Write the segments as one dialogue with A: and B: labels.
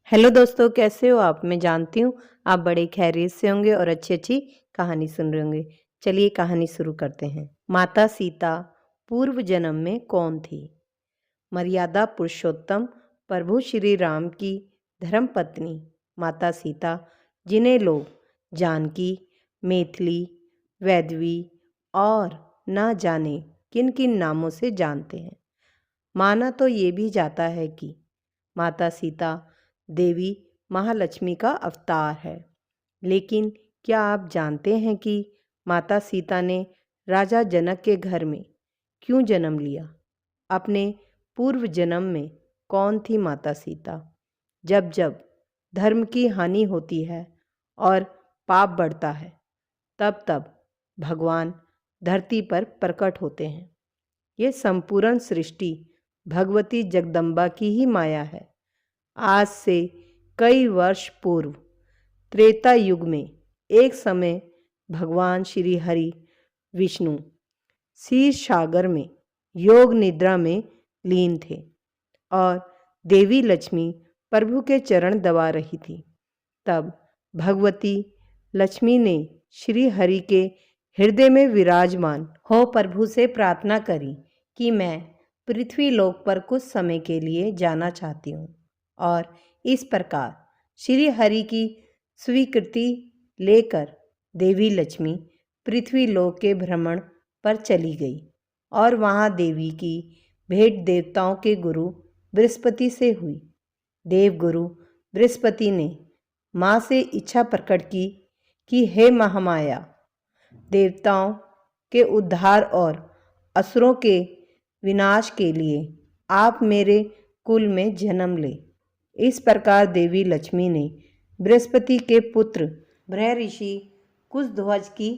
A: Hello दोस्तों, कैसे हो आप? मैं जानती हूँ आप बड़े खैरियत से होंगे और अच्छी अच्छी कहानी सुन रहे होंगे। चलिए कहानी शुरू करते हैं। माता सीता पूर्व जन्म में कौन थी? मर्यादा पुरुषोत्तम प्रभु श्री राम की धर्मपत्नी माता सीता, जिन्हें लोग जानकी, मैथिली, वैदवी और ना जाने किन किन नामों से जानते हैं। माना तो ये भी जाता है कि माता सीता देवी महालक्ष्मी का अवतार है। लेकिन क्या आप जानते हैं कि माता सीता ने राजा जनक के घर में क्यों जन्म लिया? अपने पूर्व जन्म में कौन थी माता सीता? जब जब धर्म की हानि होती है और पाप बढ़ता है, तब तब भगवान धरती पर प्रकट होते हैं। ये संपूर्ण सृष्टि भगवती जगदम्बा की ही माया है। आज से कई वर्ष पूर्व त्रेता युग में एक समय भगवान श्री हरि विष्णु क्षीर सागर में योग निद्रा में लीन थे और देवी लक्ष्मी प्रभु के चरण दबा रही थी। तब भगवती लक्ष्मी ने श्री हरि के हृदय में विराजमान हो प्रभु से प्रार्थना करी कि मैं पृथ्वी लोक पर कुछ समय के लिए जाना चाहती हूँ। और इस प्रकार श्री हरि की स्वीकृति लेकर देवी लक्ष्मी पृथ्वी लोक के भ्रमण पर चली गई और वहाँ देवी की भेंट देवताओं के गुरु बृहस्पति से हुई। देवगुरु बृहस्पति ने माँ से इच्छा प्रकट की कि हे महामाया, देवताओं के उद्धार और असुरों के विनाश के लिए आप मेरे कुल में जन्म ले। इस प्रकार देवी लक्ष्मी ने बृहस्पति के पुत्र बृहऋषि कुशध्वज की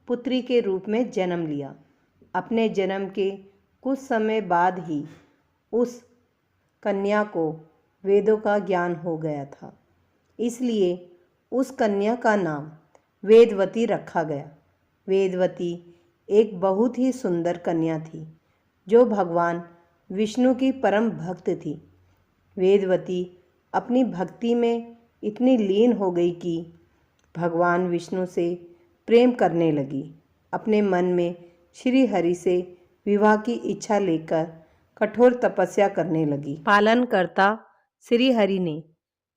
A: पुत्री के रूप में जन्म लिया। अपने जन्म के कुछ समय बाद ही उस कन्या को वेदों का ज्ञान हो गया था, इसलिए उस कन्या का नाम वेदवती रखा गया। वेदवती एक बहुत ही सुंदर कन्या थी जो भगवान विष्णु की परम भक्त थी। वेदवती अपनी भक्ति में इतनी लीन हो गई कि भगवान विष्णु से प्रेम करने लगी। अपने मन में श्री हरि से विवाह की इच्छा लेकर कठोर तपस्या करने लगी। पालनकर्ता श्री हरि ने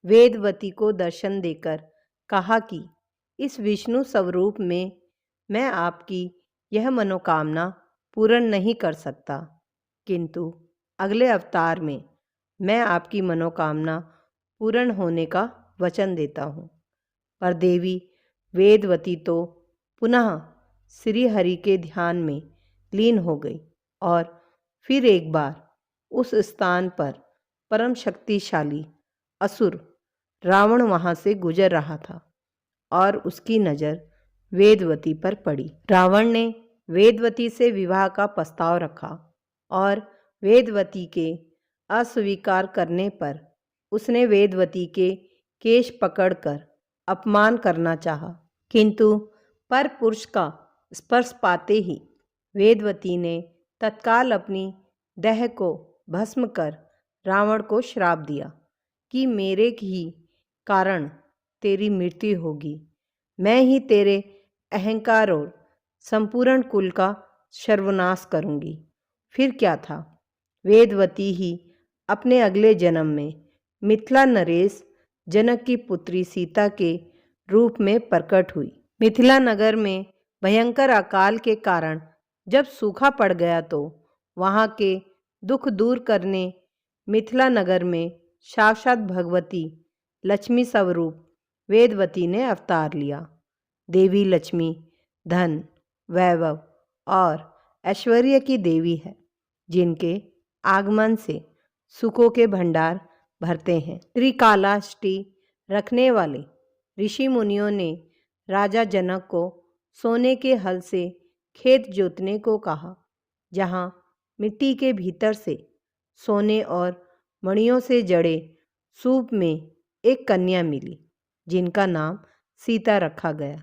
A: वेदवती को दर्शन देकर कहा कि इस विष्णु स्वरूप में मैं आपकी यह मनोकामना पूर्ण नहीं कर सकता, किंतु अगले अवतार में मैं आपकी मनोकामना पूर्ण होने का वचन देता हूँ। पर देवी वेदवती तो पुनः श्री हरि के ध्यान में लीन हो गई और फिर एक बार उस स्थान पर परम शक्तिशाली असुर रावण वहाँ से गुजर रहा था और उसकी नज़र वेदवती पर पड़ी। रावण ने वेदवती से विवाह का प्रस्ताव रखा और वेदवती के अस्वीकार करने पर उसने वेदवती के केश पकड़कर अपमान करना चाहा, किंतु पर पुरुष का स्पर्श पाते ही वेदवती ने तत्काल अपनी देह को भस्म कर रावण को श्राप दिया कि मेरे ही कारण तेरी मृत्यु होगी। मैं ही तेरे अहंकार और संपूर्ण कुल का सर्वनाश करूंगी। फिर क्या था, वेदवती ही अपने अगले जन्म में मिथिला नरेश जनक की पुत्री सीता के रूप में प्रकट हुई। मिथिला नगर में भयंकर अकाल के कारण जब सूखा पड़ गया तो वहाँ के दुख दूर करने मिथिला नगर में साक्षात भगवती लक्ष्मी स्वरूप वेदवती ने अवतार लिया। देवी लक्ष्मी धन, वैभव और ऐश्वर्य की देवी है, जिनके आगमन से सुखों के भंडार भरते हैं। त्रिकालाष्टी रखने वाले ऋषि मुनियों ने राजा जनक को सोने के हल से खेत जोतने को कहा, जहाँ मिट्टी के भीतर से सोने और मणियों से जड़े सूप में एक कन्या मिली, जिनका नाम सीता रखा गया।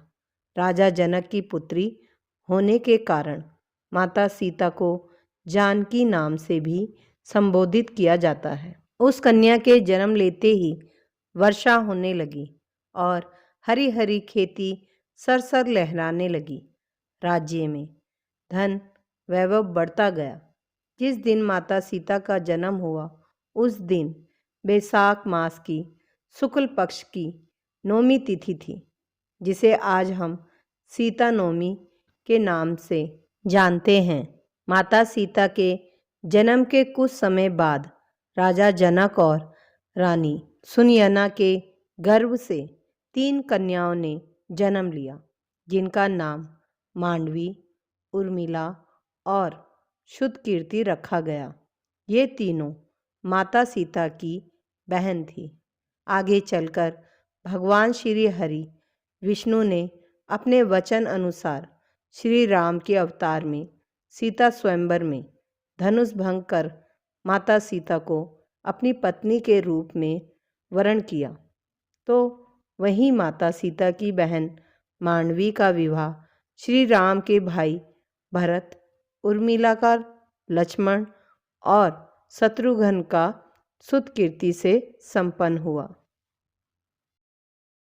A: राजा जनक की पुत्री होने के कारण माता सीता को जानकी नाम से भी संबोधित किया जाता है। उस कन्या के जन्म लेते ही वर्षा होने लगी और हरी हरी खेती सरसर लहराने लगी। राज्य में धन वैभव बढ़ता गया। जिस दिन माता सीता का जन्म हुआ उस दिन बैसाख मास की शुक्ल पक्ष की नौमी तिथि थी, जिसे आज हम सीता नवमी के नाम से जानते हैं। माता सीता के जन्म के कुछ समय बाद राजा जनक और रानी सुनयना के गर्भ से 3 कन्याओं ने जन्म लिया, जिनका नाम मांडवी, उर्मिला और शुद्धकीर्ति रखा गया। ये तीनों माता सीता की बहन थी। आगे चलकर भगवान श्री हरि विष्णु ने अपने वचन अनुसार श्री राम के अवतार में सीता स्वयंवर में धनुष भंग कर माता सीता को अपनी पत्नी के रूप में वरण किया। तो वहीं माता सीता की बहन मांडवी का विवाह श्री राम के भाई भरत, उर्मिला का लक्ष्मण और शत्रुघ्न का शुद्धकीर्ति से संपन्न हुआ।